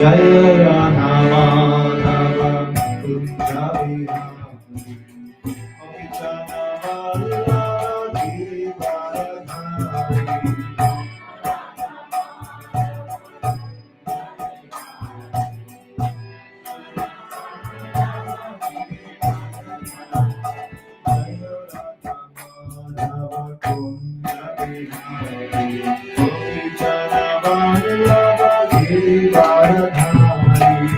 Jaya Radha Madhava Kunja Vihari Gopichana Vallabhi Varadhari Jaya Radha Madhava Kunja Vihari Gopichana Vallabhi Varadhari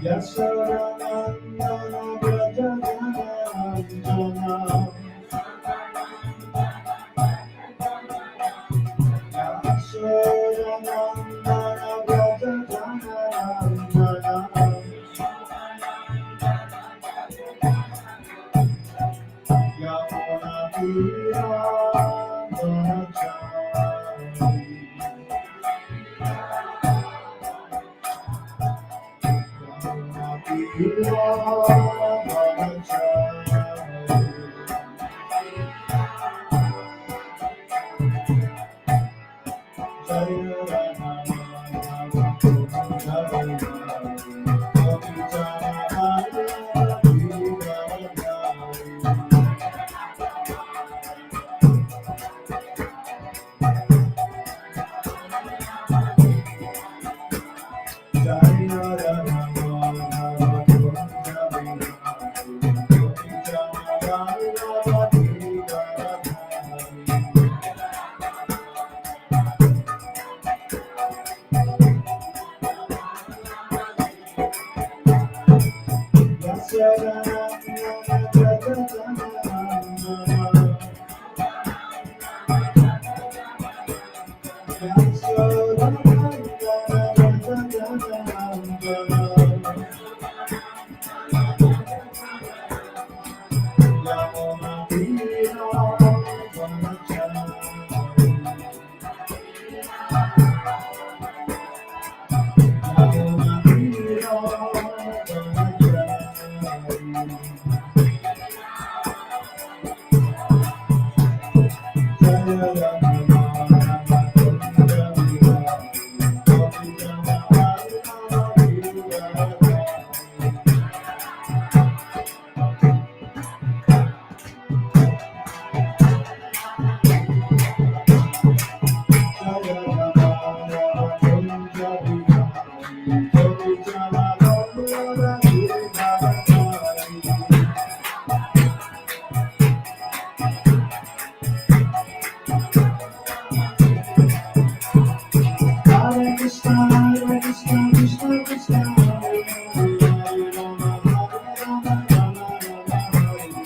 Yashodanandana Vrajajanandana Yashodanandana Vrajajanandana Yamuna Tira Dhanachari Yamuna Tira Dhanachari Jaya Radha Madhava Kunja Vihari Gopichana Vallabhi Varadhari Jaya Radha Madhava Kunja Vihari Gopichana Vallabhi Varadhari Yashodanandana Vrajajanandana Hare Krishna, Hare Krishna, Krishna Krishna, Hare Hare, Hare Rama, Hare Rama, Rama Rama, Hare Hare.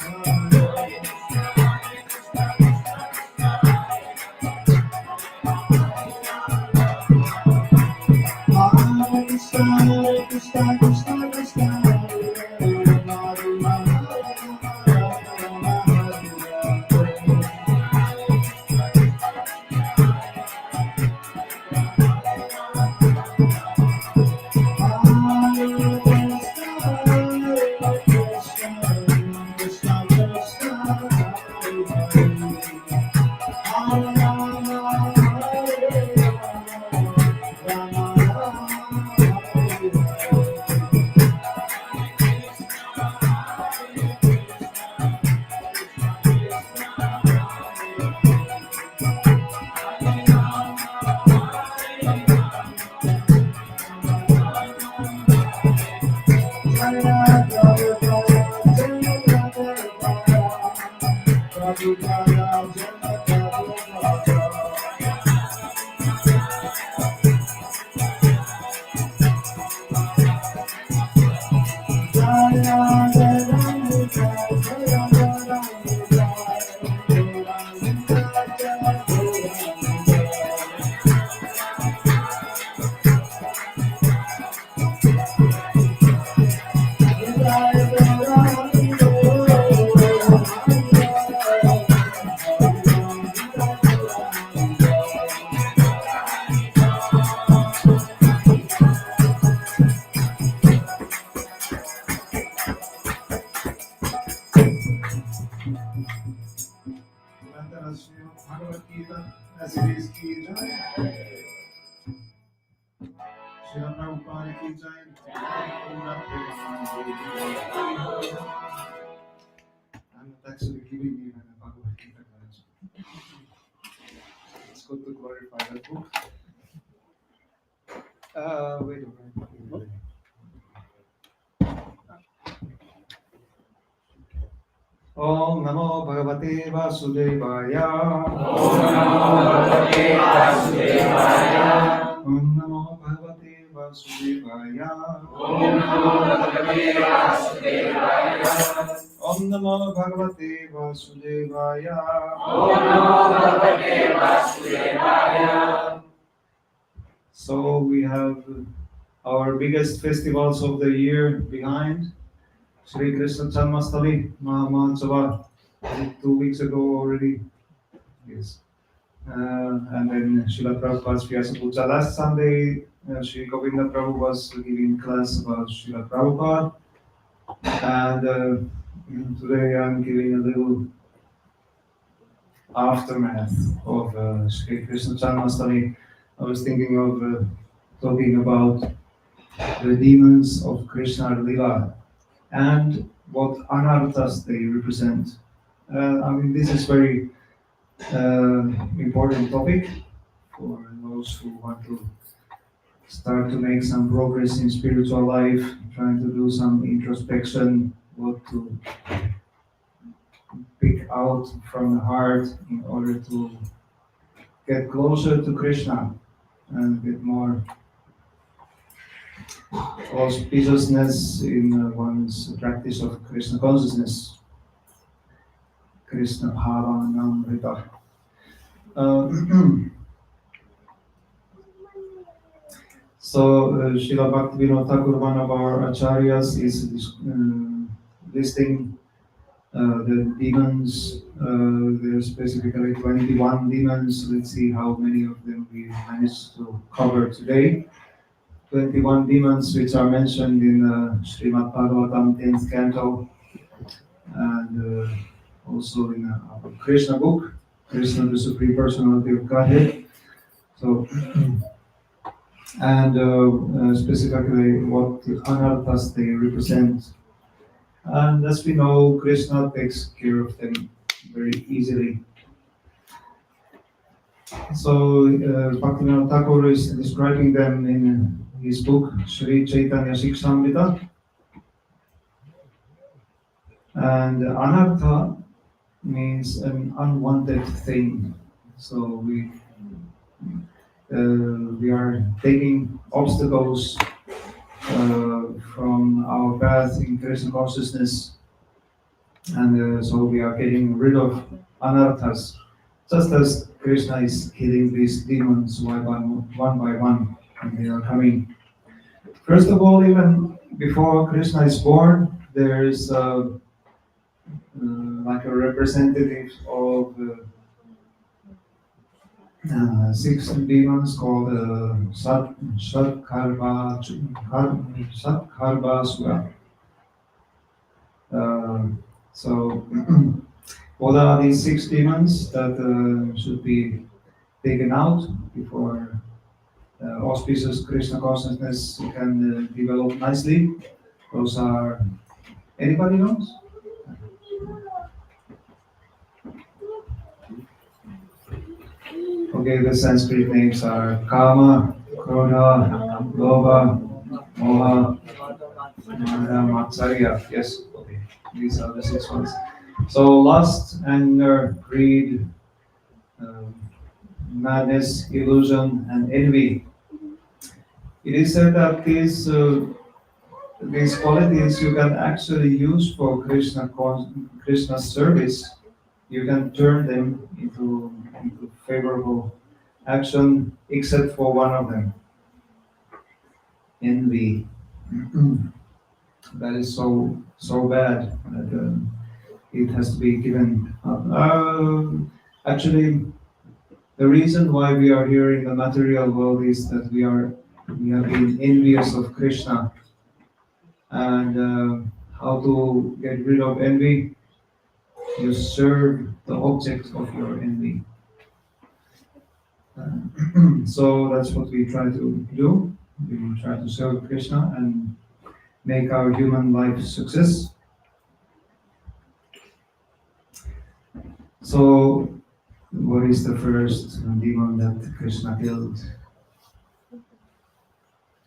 Hare Krishna, Hare Krishna, Krishna Krishna, Hare Hare, Rama Rama, Hare Rama, Rama Rama, Hare Bhagavad Gita as it is ki jai. Srila Prabhupada ki jai. I'm not actually giving even a Bhagavad Gita class. It's good to glorify that book. Wait a minute. Om Namo Bhagavate Vasudevaya. Om Namo Bhagavate Vasudevaya. Om Namo Bhagavate Vasudevaya. Om Namo Bhagavate Vasudevaya. Om Namo Bhagavate Vasudevaya. Om Namo Bhagavate Vasudevaya. So we have our biggest festivals of the year behind. Shri Krishna Janmashtami Mahamahotsav 2 weeks ago already. Yes. And then Srila Prabhupada's Vyasa Puja. Last Sunday, Shri Gopinath Prabhu was giving class about Srila Prabhupada. And today I'm giving a little aftermath of Shri Krishna Janmashtami. I was thinking of talking about the demons of Krishna-lila and what anarthas they represent. I mean, this is very important topic for those who want to start to make some progress in spiritual life, trying to do some introspection, what to pick out from the heart in order to get closer to Krishna and get more auspiciousness in one's practice of Krishna consciousness, Krishna Bhavanamrita. So Srila Bhaktivinoda Thakur, one of our acharyas, is listing the demons. There are specifically 21 demons. Let's see how many of them we managed to cover today. 21 demons which are mentioned in Srimad Bhagavatam 10th canto and also in our Krishna book, Krishna the Supreme Personality of Godhead. So, and specifically what the anarthas they represent. And as we know, Krishna takes care of them very easily. So Bhaktivinoda Thakur is describing them in his book Sri Chaitanya Shikshamrita. And anartha means an unwanted thing. So we are taking obstacles from our path in Krishna consciousness, and so we are getting rid of anarthas, just as Krishna is killing these demons one by one, and they are coming. First of all, even before Krishna is born, there is like a representative of 6 demons called Satkarbasura. So, what are these 6 demons that should be taken out before auspicious Krishna consciousness can develop nicely? Those are, anybody knows? Okay, the Sanskrit names are Kama, Krodha, Lobha, Moha, Mada, Matsarya. Yes, okay, these are the 6 ones. So lust, anger, greed, madness, illusion, and envy. It is said that these qualities you can actually use for Krishna's service. You can turn them into favorable action, except for one of them, envy. That is so bad that it has to be given up. Actually, the reason why we are here in the material world is that we have been envious of Krishna, and how to get rid of envy. you serve the object of your envy. So that's what we try to do. We try to serve Krishna and make our human life success. So, what is the first demon that Krishna killed?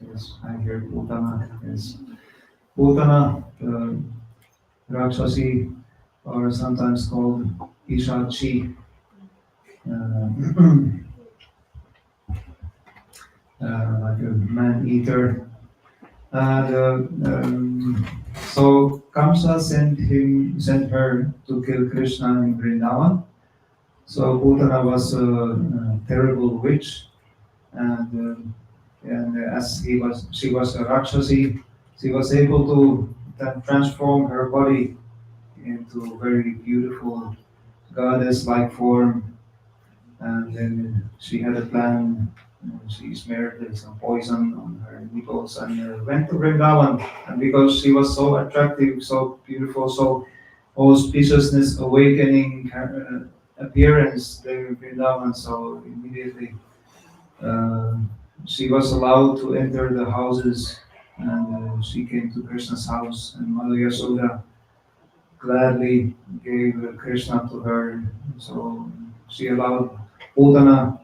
Yes, I hear Putana. Yes, Putana, Rakshasi, or sometimes called Ishachi, uh, like a man-eater. And so Kamsa sent her to kill Krishna in Vrindavan. So Putana was a terrible witch, and as she was a Rakshasi, she was able to transform her body into a very beautiful goddess-like form. And then she had a plan. She smeared some poison on her nipples and went to Vrindavan. And because she was so attractive, so beautiful, so auspiciousness awakening appearance there in Vrindavan, so immediately uh, she was allowed to enter the houses, and she came to Krishna's house, and Mother Yasoda gladly gave Krishna to her. So she allowed Putana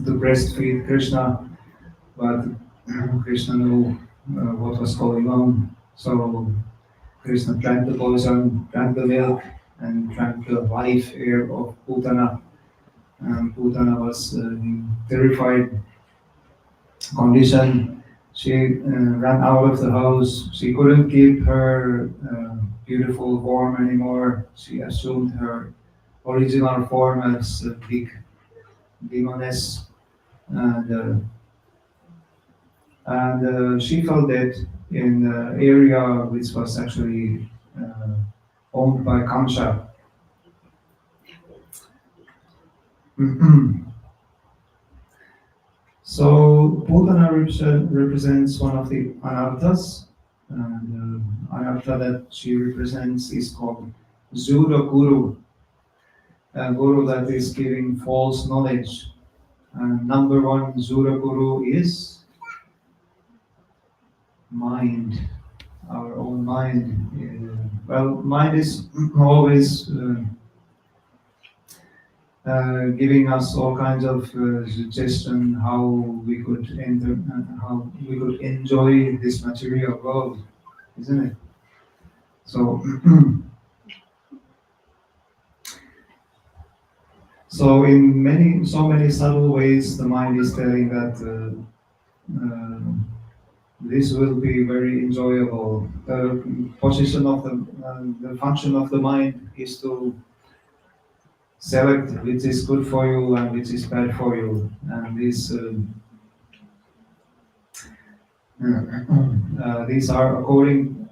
to breastfeed Krishna, but Krishna knew what was going on. So Krishna drank the poison, drank the milk, and drank the life air of Putana. And Putana was in terrified condition. She ran out of the house. She couldn't keep her beautiful form anymore. She assumed her original form as a big demoness, and she fell dead in the area which was actually owned by Kamsa. So Putana represents one of the anarthas, and anartha that she represents is called Zura Guru, a guru that is giving false knowledge. And number one Zura Guru is mind, our own mind. Well, mind is always giving us all kinds of suggestion how we could enter, how we could enjoy this material world, isn't it? So, so in so many subtle ways, the mind is telling that this will be very enjoyable. The position of the function of the mind is to select which is good for you and which is bad for you, and these are according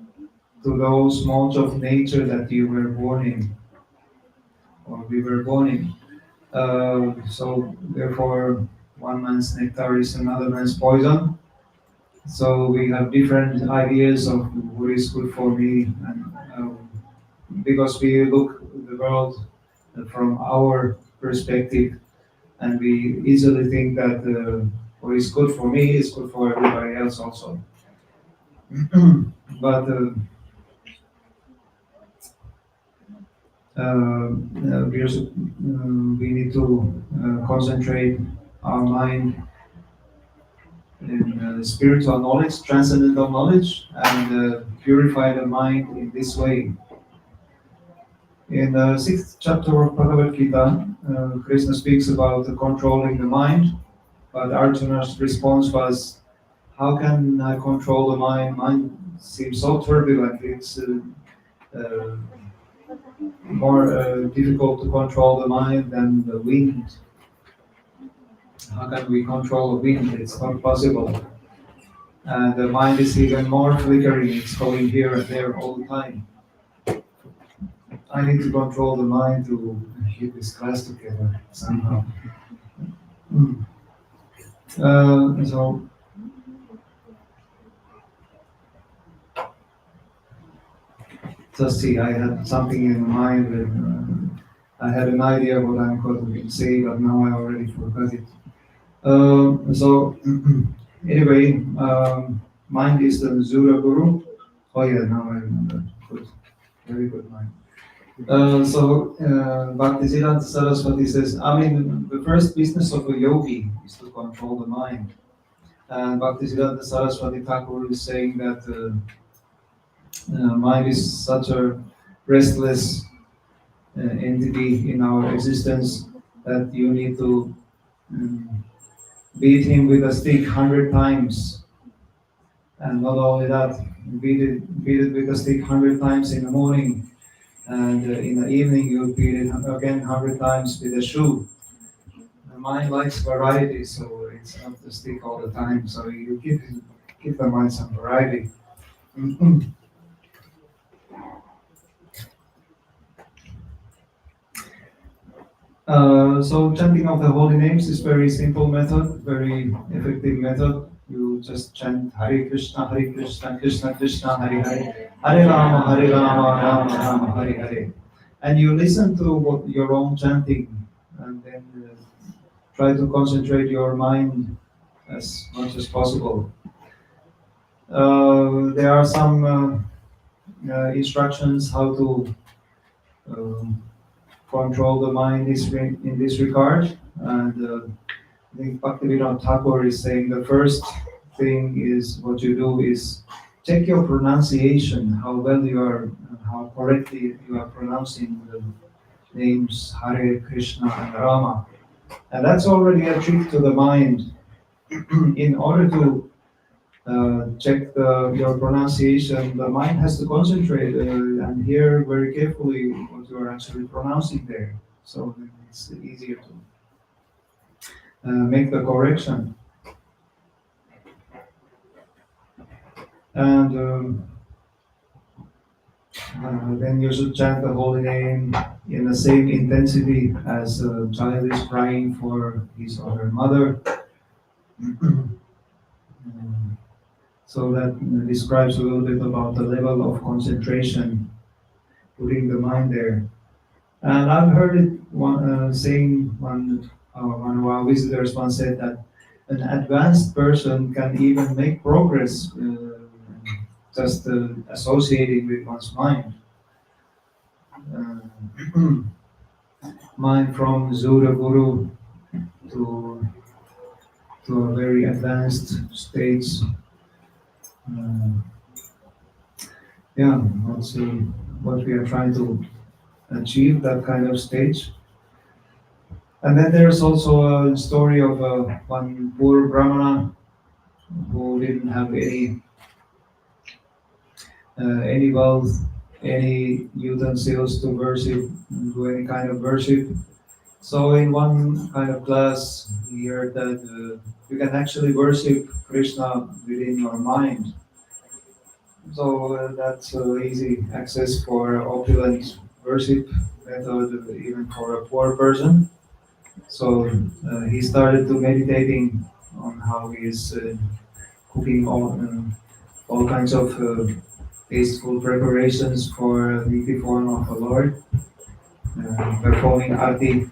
to those modes of nature that you were born in, or we were born in. So therefore, one man's nectar is another man's poison. So we have different ideas of what is good for me, and because we look at the world from our perspective, and we easily think that what is good for me is good for everybody else also. But we need to concentrate our mind in spiritual knowledge, transcendental knowledge, and purify the mind in this way. In the sixth chapter of Bhagavad Gita, Krishna speaks about controlling the mind, but Arjuna's response was, "How can I control the mind? Mind seems so turbulent. It's uh, more difficult to control the mind than the wind. How can we control the wind? It's not possible. And the mind is even more flickering. It's going here and there all the time. I need to control the mind to keep this class together somehow." Mm. So just see, I had something in mind and I had an idea what I'm going to say, but now I already forgot it. So anyway, mind is the Zura Guru. Oh yeah, now I remember. Good, very good mind. Bhaktisiddhanta Saraswati says, I mean, the first business of a yogi is to control the mind. And Bhaktisiddhanta Saraswati Thakur is saying that mind is such a restless entity in our existence that you need to um, beat him with a stick 100 times. And not only that, beat it with a stick 100 times in the morning, and in the evening you beat it again 100 times with a shoe. The mind likes variety, so it's not the stick all the time. So you give the mind some variety. So chanting of the holy names is very simple method, very effective method. You just chant Hare Krishna, Krishna Krishna, Hare Hare, Hare Rama, Rama Rama, Hare Hare. And you listen to what your own chanting, and then try to concentrate your mind as much as possible. There are some instructions how to um, control the mind in this regard. And I think Bhaktivinoda Thakur is saying the first thing is what you do is check your pronunciation, how well you are, how correctly you are pronouncing the names Hare, Krishna, and Rama. And that's already a trick to the mind. In order to check your pronunciation, the mind has to concentrate and hear very carefully what you are actually pronouncing there. So it's easier to make the correction. And then you should chant the holy name in the same intensity as a child is crying for his or her mother. So that describes a little bit about the level of concentration, putting the mind there. And I've heard it saying, one of our visitors once said that an advanced person can even make progress just associating with one's mind. Uh, mind from Zura Guru to a very advanced stage. Uh, yeah, that's what we are trying to achieve, that kind of stage. And then there's also a story of one poor Brahmana who didn't have any wealth, any utensils to worship, do any kind of worship. So in one kind of class, we heard that you can actually worship Krishna within your mind. So that's easy access for opulent worship method, even for a poor person. So he started to meditating on how he is cooking all kinds of tasteful preparations for the form of the Lord, performing arti,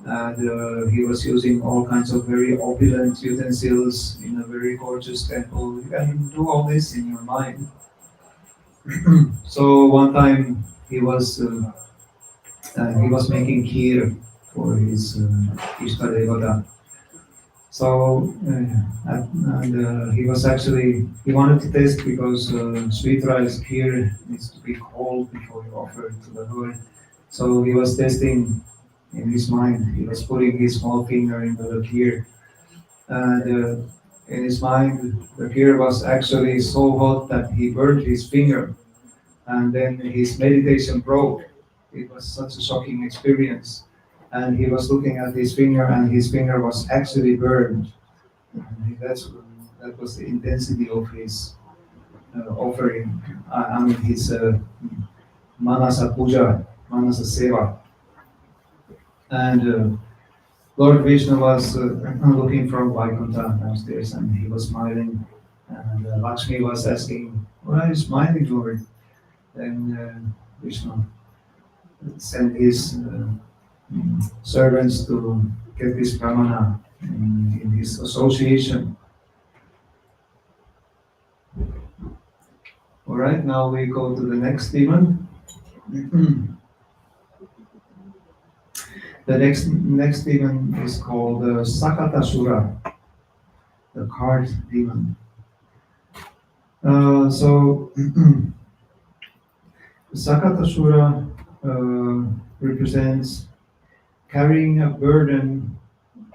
and he was using all kinds of very opulent utensils in a very gorgeous temple. You can do all this in your mind. So one time he was making kheer for his Ishta Devata. So he was actually he wanted to test because sweet rice kheer needs to be cold before you offer it to the Lord. So he was testing in his mind. He was putting his small finger into the kheer, and in his mind the kheer was actually so hot that he burned his finger, and then his meditation broke. It was such a shocking experience. And he was looking at his finger, and his finger was actually burned. And that was the intensity of his offering. I mean, his manasa puja, manasa seva. And Lord Vishnu was looking from Vaikuntha downstairs, and he was smiling. And Lakshmi was asking, "Why are you smiling, Lord?" then Krishna sent his servants to get this Brahmana in his association. All right, now we go to the next demon. The next demon is called Sakatasura, the cart demon. So Sakatasura represents carrying a burden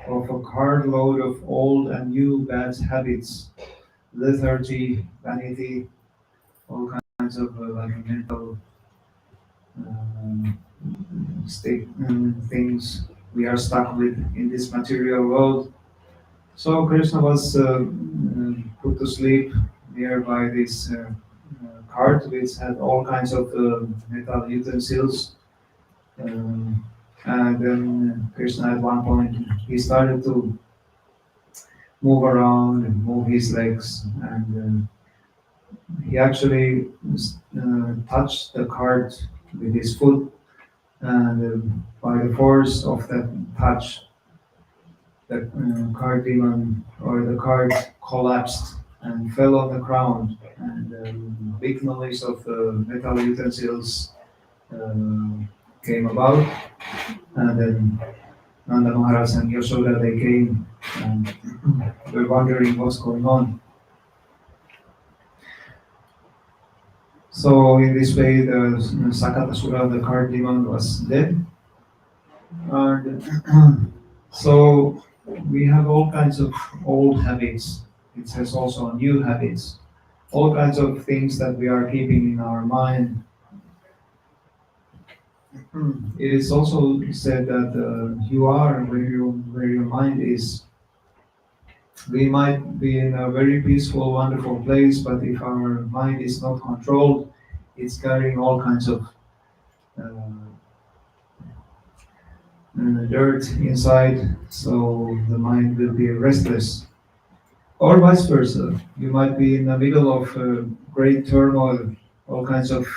of a cartload of old and new bad habits, lethargy, vanity, all kinds of like mental state things we are stuck with in this material world. So Krishna was put to sleep nearby this cart which had all kinds of metal utensils. And then Krishna at one point he started to move around and move his legs, and he actually touched the cart with his foot, and by the force of that touch, the cart demon or the cart collapsed and fell on the ground, and big noise of the metal utensils came about, and then Nanda Maharaj and Yashoda they came and were wondering what's going on. So in this way, the Sakatasura, the cart demon, was dead. And so we have all kinds of old habits. It says also new habits. All kinds of things that we are keeping in our mind. It is also said that you are where your mind is. We might be in a very peaceful, wonderful place, but if our mind is not controlled, it's carrying all kinds of dirt inside, so the mind will be restless. Or vice versa, you might be in the middle of great turmoil, all kinds of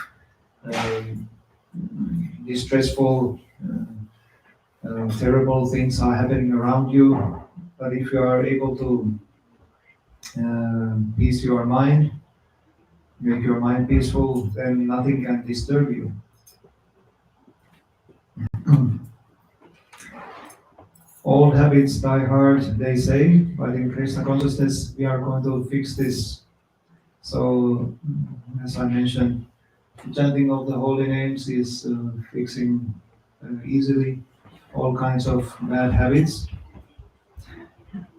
uh, distressful, terrible things are happening around you. But if you are able to peace your mind, make your mind peaceful, then nothing can disturb you. Old habits die hard, they say, but in Krishna consciousness we are going to fix this. So, as I mentioned, chanting of the holy names is fixing easily all kinds of bad habits,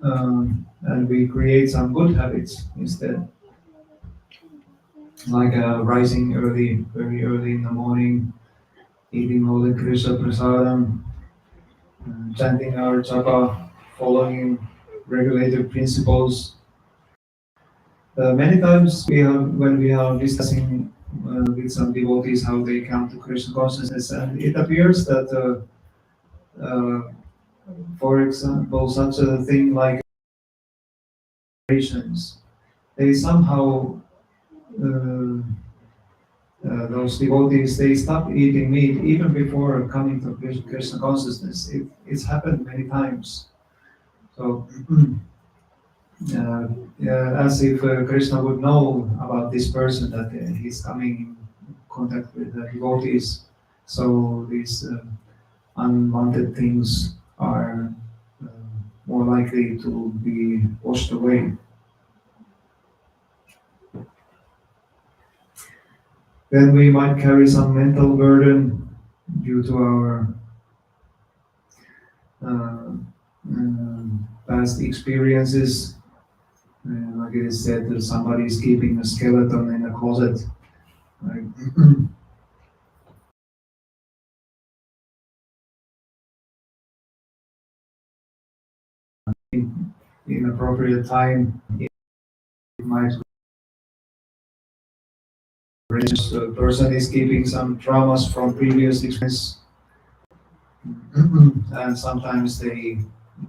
and we create some good habits instead, like rising early, very early in the morning, eating holy Krishna prasadam, chanting our japa, following regulated principles. Many times when we are discussing with some devotees how they come to Krishna consciousness, and it appears that, for example, such a thing like patience, they somehow those devotees they stop eating meat even before coming to Krishna consciousness. It's happened many times. So. As if Krishna would know about this person that he's coming in contact with the devotees, so these unwanted things are more likely to be washed away. Then we might carry some mental burden due to our past experiences. Like it is said that somebody is keeping a skeleton in a closet. Right? In appropriate time, it might range. The person is keeping some traumas from previous experience, and sometimes they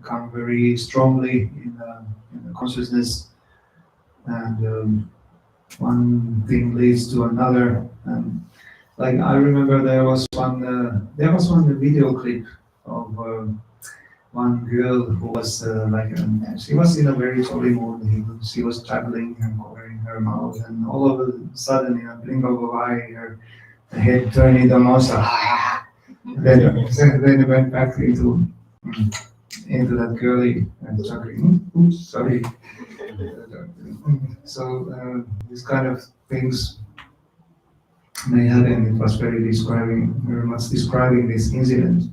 come very strongly in the consciousness, and one thing leads to another. Like I remember there was one video clip of one girl who was she was in a very jolly mood. She was juggling and covering her mouth, and all of a sudden, in a blink of an eye, her head turned into a monster. Then it went back into that girly and juggling. Oops, sorry. So these kind of things may happen. It was very much describing this incident.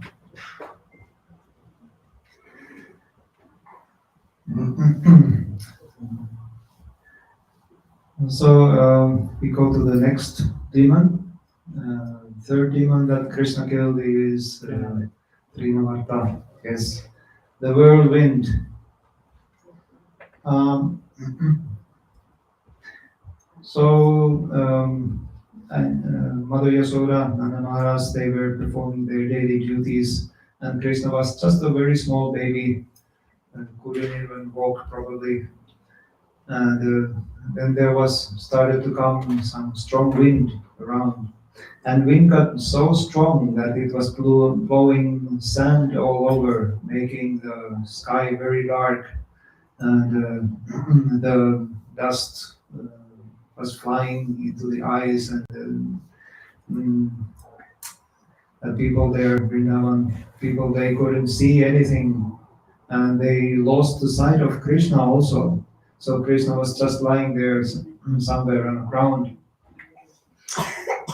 So we go to the next demon. Third demon that Krishna killed is Trinavarta. Yes, the whirlwind. Um, Mother Yasoda, Nanda Maharaj, they were performing their daily duties, and Krishna was just a very small baby and couldn't even walk properly. And then there was started to come some strong wind around, and wind got so strong that it was blowing sand all over, making the sky very dark, and the dust was flying into the eyes, and the people there, Vrindavan people, they couldn't see anything, and they lost the sight of Krishna also. So Krishna was just lying there somewhere on the ground.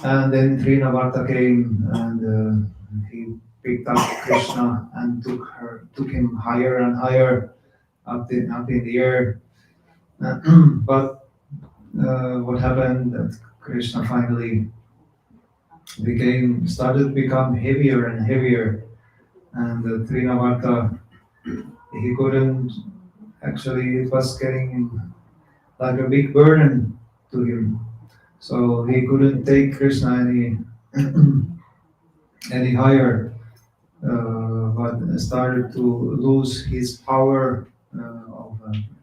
And then Trinavarta came, and he picked up Krishna and took him higher and higher up in the air. But what happened that Krishna finally started to become heavier and heavier, and Trinavarta, he couldn't actually, it was getting like a big burden to him. So he couldn't take Krishna any higher, but started to lose his power,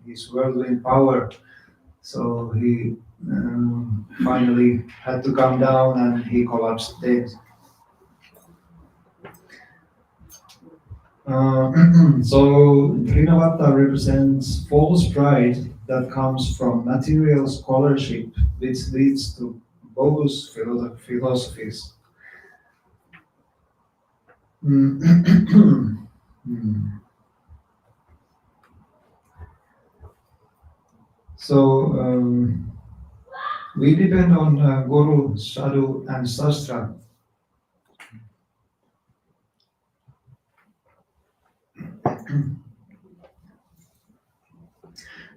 his worldly power. So he finally had to come down, and he collapsed dead. So Trinavarta represents false pride that comes from material scholarship, which leads to bogus philosophies. So we depend on Guru, Sadhu, and Sastra.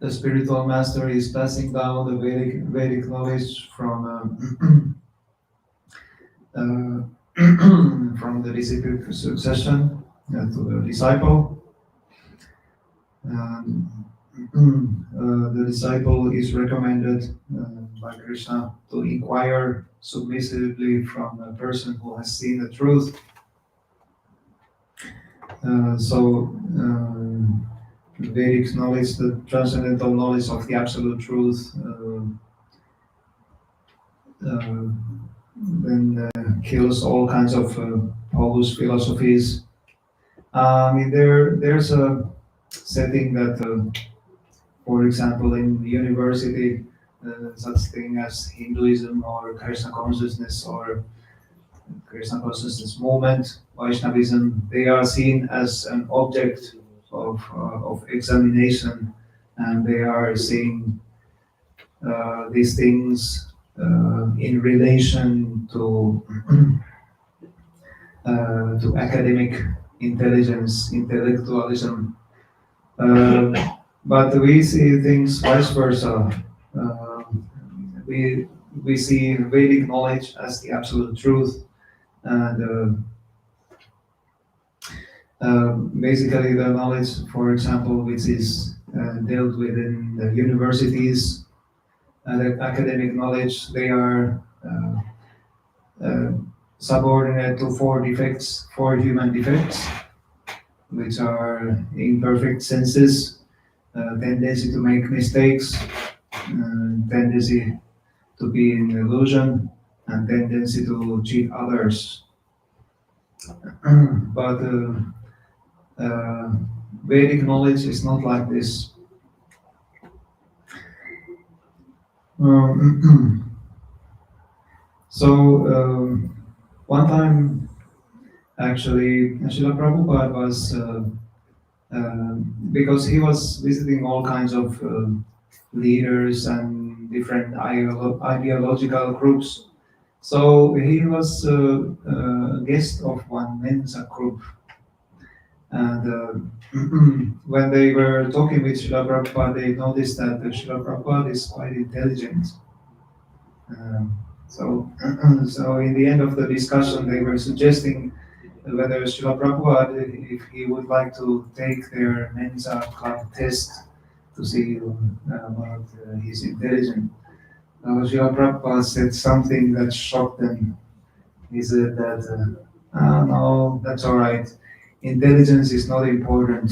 The spiritual master is passing down the Vedic knowledge from from the disciplic succession to the disciple. The disciple is recommended by Krishna to inquire submissively from a person who has seen the truth. Vedic knowledge, the transcendental knowledge of the absolute truth, then kills all kinds of bogus philosophies. There's a setting that, for example, in university, such thing as Hinduism or Krishna consciousness or Krishna consciousness movement, Vaishnavism, they are seen as an object of examination, and they are seeing these things in relation to academic intelligence, intellectualism. But we see things vice versa. We see Vedic knowledge as the absolute truth, and basically the knowledge, for example, which is dealt with in the universities, the academic knowledge, they are subordinate to four human defects, which are imperfect senses, tendency to make mistakes, tendency to be in illusion, and tendency to cheat others. But uh, Vedic knowledge is not like this. So one time, actually, Srila Prabhupada was because he was visiting all kinds of leaders and different ideological groups. So he was a guest of one Mensa group, and when they were talking with Srila Prabhupada, they noticed that Srila Prabhupada is quite intelligent. So, so in the end of the discussion, they were suggesting whether Srila Prabhupada, if he would like to take their Mensa club test to see about his intelligence. Srila Prabhupada said something that shocked them. He said that, no, that's all right. Intelligence is not important.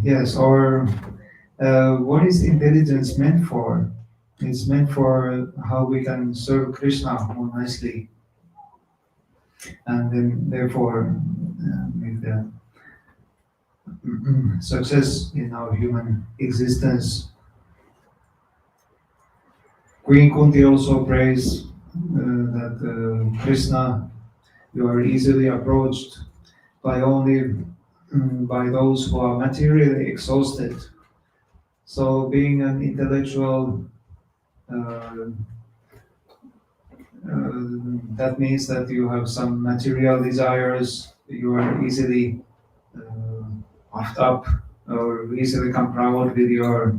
Yes, or what is intelligence meant for? It's meant for how we can serve Krishna more nicely, and then therefore make the success in our human existence. Queen Kunti also prays that Krishna, you are easily approached by only by those who are materially exhausted. So being an intellectual, uh, that means that you have some material desires, you are easily puffed up or easily come proud with your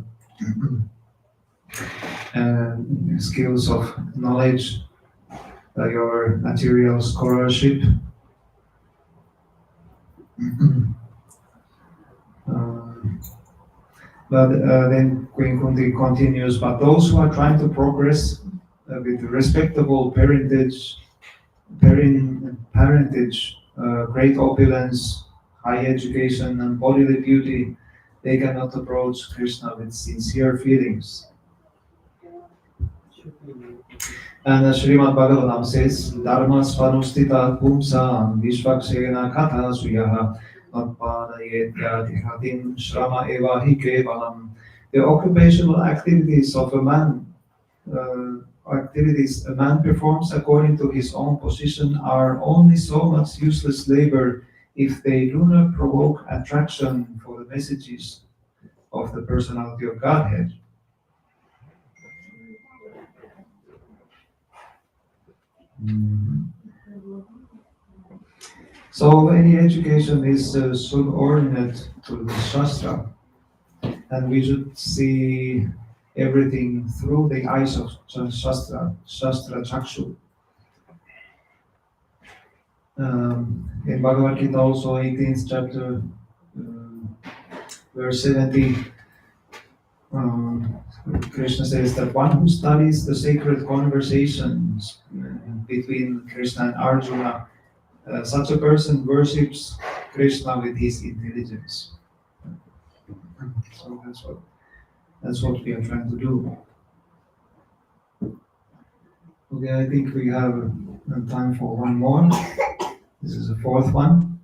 uh, skills of knowledge, your material scholarship. Um, but then Queen Kunti continues, but those who are trying to progress with respectable parentage, great opulence, high education, and bodily beauty, they cannot approach Krishna with sincere feelings. And Srimad Bhagavatam says, Dharma svanustita pumsam vishvakshena katha suyaha matpadayetyatihatim shrama eva hi kevalam. The occupational activities of activities a man performs according to his own position are only so much useless labor if they do not provoke attraction for the messages of the personality of Godhead. So any education is subordinate to the Shastra, and we should see everything through the eyes of Shastra Chakshu. In Bhagavad Gita also 18th chapter, verse 70, Krishna says that one who studies the sacred conversations between Krishna and Arjuna, such a person worships Krishna with his intelligence. So that's what we are trying to do. Okay, I think we have time for one more. This is the fourth one.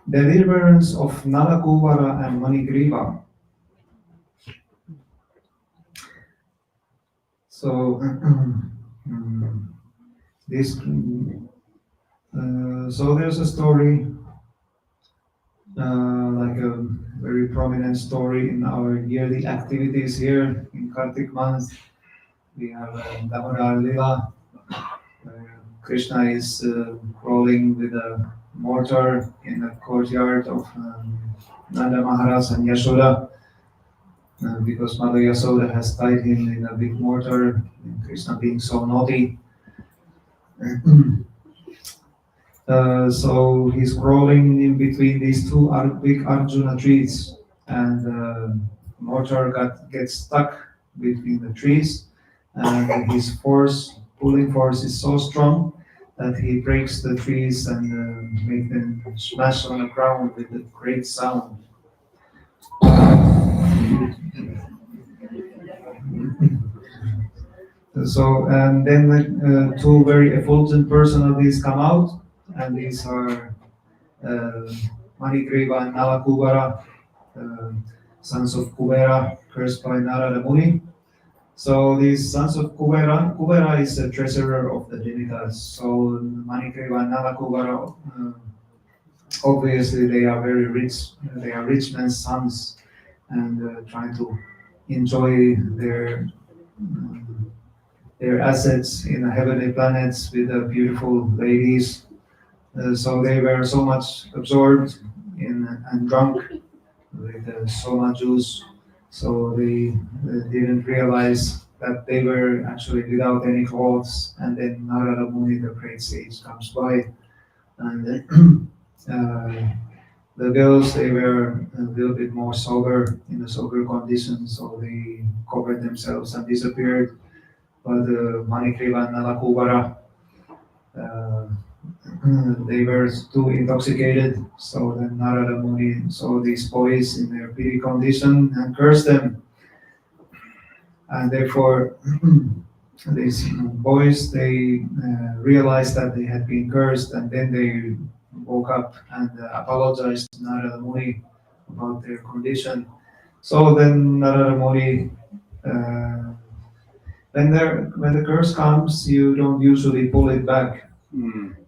Deliverance of Nalakuvara and Manigriva. So this so there's a story, like a very prominent story in our yearly activities here in Kartik month. We have Damodar-lila, where Krishna is crawling with a mortar in the courtyard of Nanda Maharaj and Yashoda, because Mother Yasoda has tied him in a big mortar, and Krishna being so naughty. So he's crawling in between these two big Arjuna trees, and mortar gets stuck between the trees, and his pulling force is so strong that he breaks the trees and make them smash on the ground with a great sound. So, and then two very effulgent personalities come out, and these are uh, Manikriva and Nalakubara, uh, sons of Kubera, cursed by Narada Muni. So these sons of Kubera is the treasurer of the demigods. So Manikriva and Nalakubara, obviously they are very rich. They are rich men's sons, and trying to enjoy um, their assets in the heavenly planets with the beautiful ladies. So they were so much absorbed in and drunk with so much juice, so they didn't realize that they were actually without any clothes. And then Narada Muni, the great sage, comes by, and then the girls, they were a little bit more sober, in a sober condition, so they covered themselves and disappeared. But Manikriva and Nalakubara, uh, they were too intoxicated, so then Narada Muni saw these boys in their pity condition and cursed them. And therefore, these boys, they realized that they had been cursed, and then they woke up and apologized to Narada Muni about their condition. So then Narada Muni, uh, when the curse comes, you don't usually pull it back.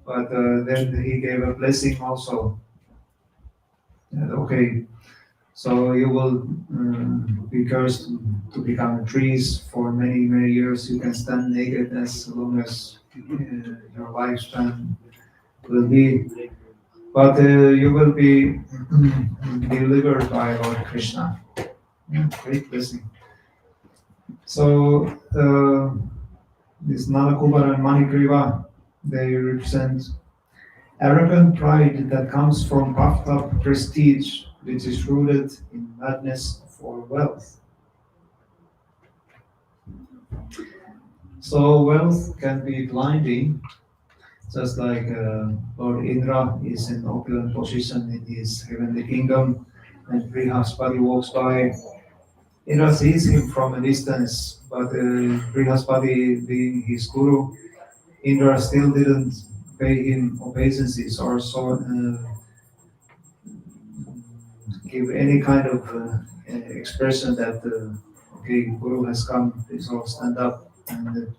But then he gave a blessing also. Okay, so you will be cursed to become trees for many, many years. You can stand naked as long as your lifespan will be. But you will be delivered by Lord Krishna. Yeah, great blessing. So this Nalakubara and Manikriva, they represent arrogant pride that comes from puffed up prestige, which is rooted in madness for wealth. So wealth can be blinding, just like Lord Indra is in opulent position in his heavenly kingdom, and Brihaspati walks by. Indra sees him from a distance, but Brihaspati being his guru, Indra still didn't pay him obeisances or so give any kind of expression that okay, Guru has come, please all stand up and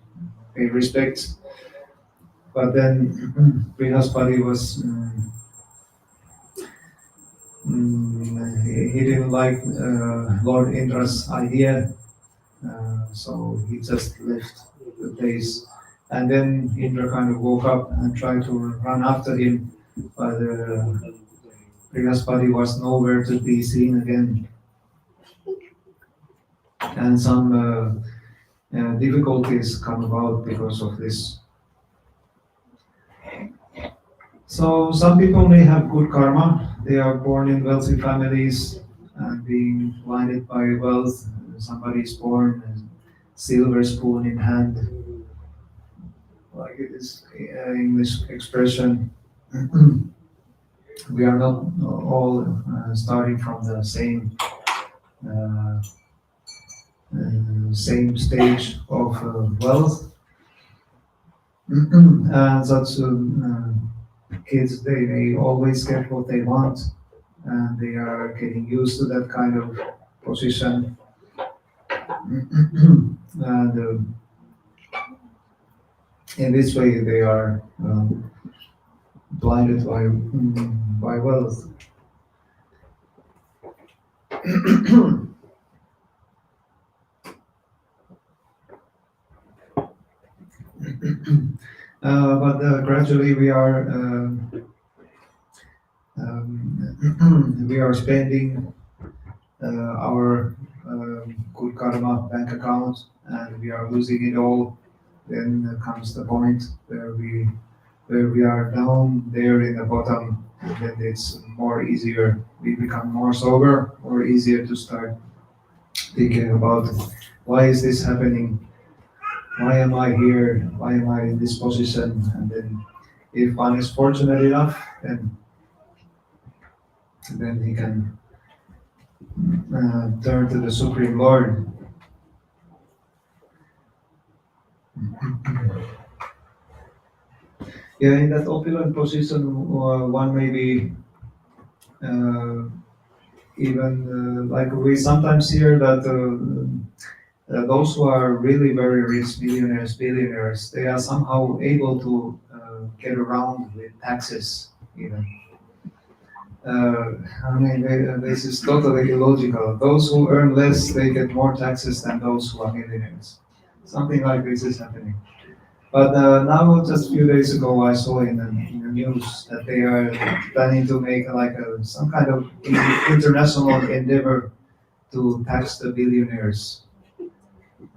pay respect. But then Brihaspati was he didn't like Lord Indra's idea, so he just left the place. And then Indra kind of woke up and tried to run after him, but Brihaspati was nowhere to be seen again, and some difficulties come about because of this. So some people may have good karma. They are born in wealthy families and being blinded by wealth. Somebody is born with silver spoon in hand, like it is English expression. We are not all starting from the uh, same stage of wealth. And such kids, they may always get what they want, and they are getting used to that kind of position. And in this way, they are blinded by wealth. But gradually we are spending our good karma bank account, and we are losing it all. Then comes the point where we are down there in the bottom, and then it's more easier. We become more sober, more easier to start thinking about why is this happening? Why am I here? Why am I in this position? And then, if one is fortunate enough, then he can turn to the Supreme Lord. Yeah, in that opulent position, one may be uh, even like we sometimes hear that those who are really very rich millionaires, billionaires, they are somehow able to get around with taxes even. I mean, this is totally illogical. Those who earn less, they get more taxes than those who are millionaires. Something like this is happening. But now, just a few days ago, I saw in the news that they are planning to make like some kind of international endeavor to tax the billionaires.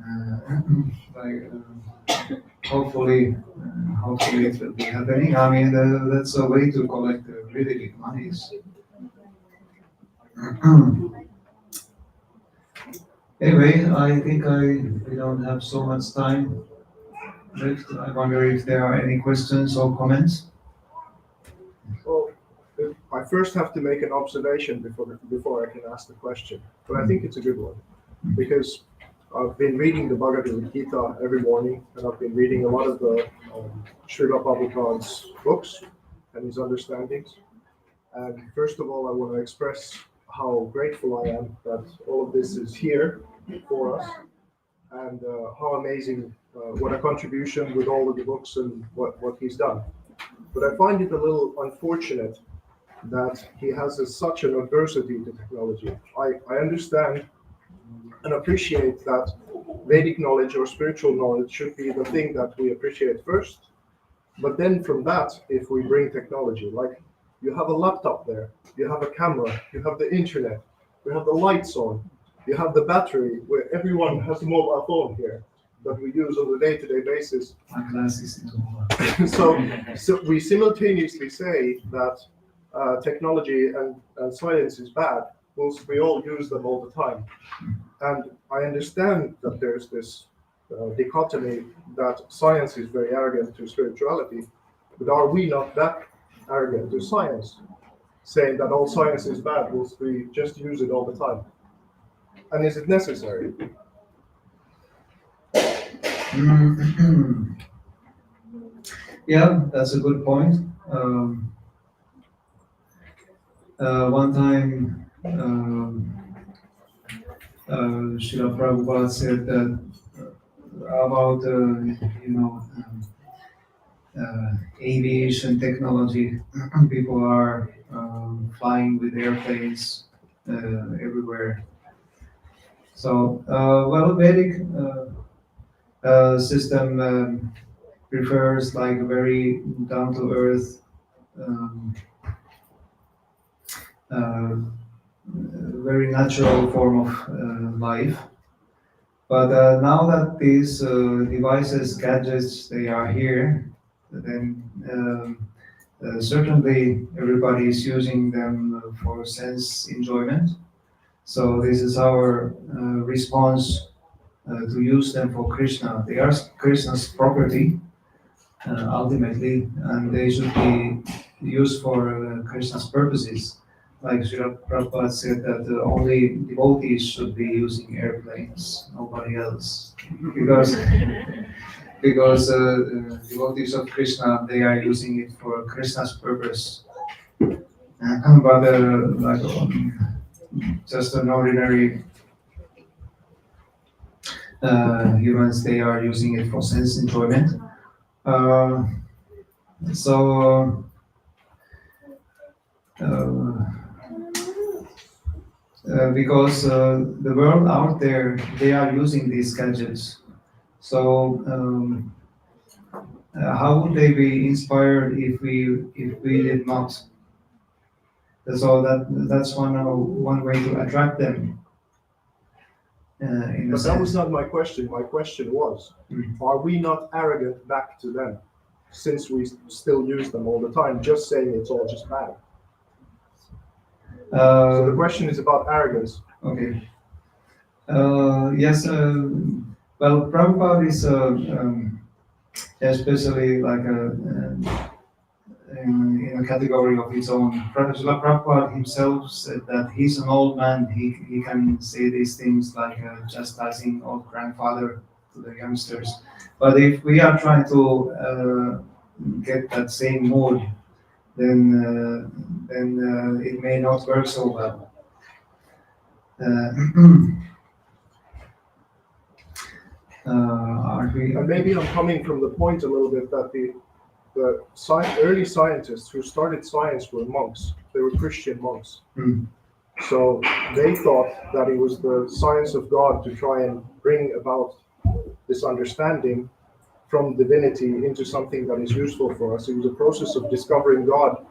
Uh, like, hopefully it will be happening. I mean, that's a way to collect really big monies. Anyway, I think we don't have so much time left. I wonder if there are any questions or comments. Well, I first have to make an observation before I can ask the question, but I think it's a good one because I've been reading the Bhagavad Gita every morning, and I've been reading a lot of the Srila Prabhupada's books and his understandings. And first of all, I want to express how grateful I am that all of this is here for us, and how amazing, what a contribution with all of the books and what he's done. But I find it a little unfortunate that he has such an adversity to technology. I understand and appreciate that Vedic knowledge or spiritual knowledge should be the thing that we appreciate first. But then from that, if we bring technology, like you have a laptop there, you have a camera, you have the internet, you have the lights on, you have the battery, where everyone has a mobile phone here that we use on a day-to-day basis. My glasses into So we simultaneously say that technology and science is bad, whilst we all use them all the time. And I understand that there's this dichotomy that science is very arrogant to spirituality, but are we not that arrogant to science, saying that all science is bad whilst we just use it all the time? And is it necessary? Yeah, that's a good point. One time, Srila Prabhupada said that about aviation technology. People are flying with airplanes everywhere. So, well, Vedic system prefers like a very down to earth, um, very natural form of life. But now that these devices, gadgets, they are here, then certainly everybody is using them for sense enjoyment. So this is our response to use them for Krishna. They are Krishna's property ultimately, and they should be used for Krishna's purposes. Like Srila Prabhupada said that only devotees should be using airplanes, nobody else, because devotees of Krishna, they are using it for Krishna's purpose. But like just an ordinary humans, they are using it for sense enjoyment. So because the world out there, they are using these gadgets. So how would they be inspired if we did not? So that's one way to attract them. But that was not my question. My question was, are we not arrogant back to them, since we still use them all the time, just saying it's all just bad? So the question is about arrogance. Okay. Yes. Well, Prabhupada is especially like in a category of its own. Prabhupada himself said that he's an old man. He can say these things like chastising old grandfather to the youngsters. But if we are trying to get that same mood, then it may not work so well. Are we? And maybe I'm coming from the point a little bit that early scientists who started science were monks. They were Christian monks. Mm. So they thought that it was the science of God to try and bring about this understanding from divinity into something that is useful for us. It was a process of discovering God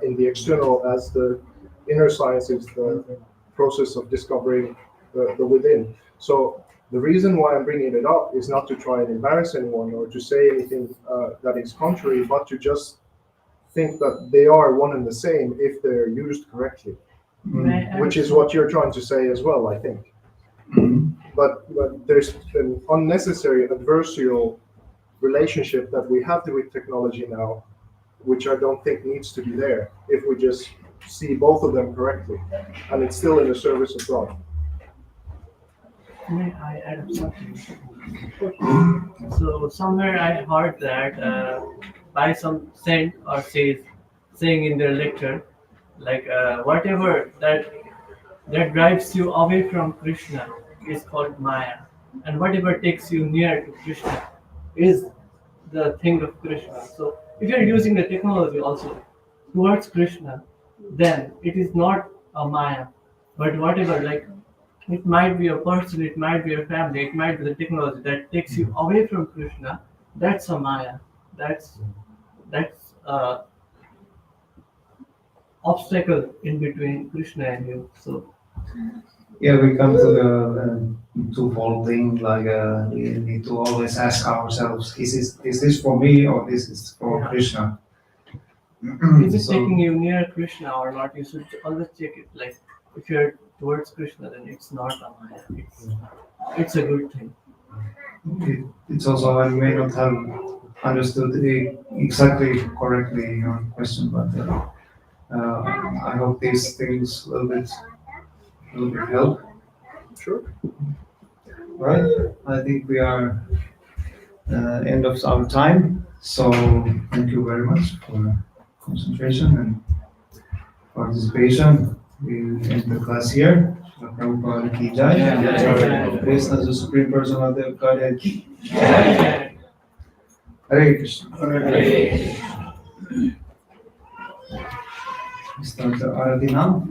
in the external, as the inner science is the process of discovering the within. So the reason why I'm bringing it up is not to try and embarrass anyone or to say anything that is contrary, but to just think that they are one and the same if they're used correctly, which is what you're trying to say as well, I think. But there's an unnecessary adversarial relationship that we have with technology now, which I don't think needs to be there if we just see both of them correctly, and it's still in the service of God. May I add up something? So somewhere I heard that by some saint or saying in their lecture, like whatever that drives you away from Krishna is called Maya, and whatever takes you near to Krishna is the thing of Krishna. So if you're using the technology also towards Krishna, then it is not a Maya, but whatever, like it might be a person, it might be a family, it might be the technology that takes you away from Krishna. That's a Maya. That's obstacle in between Krishna and you. So Yeah, we come to the twofold thing. Like we need to always ask ourselves: is this for me or this is for Yeah. Krishna? is it So- taking you near Krishna or not? You should always check it. Like if you're towards Krishna, then it's not a Maya. It's a good thing. It's also I may not have understood it exactly correctly your question, but I hope these things a little bit help. Sure. Right? I think we are end of our time. So thank you very much for concentration and participation. We end the class here. Prabhupada ki jai. Jai. Krishna is the Supreme Personality of Godhead ki. Yeah. Hare Krishna. Hare Start the Arati now.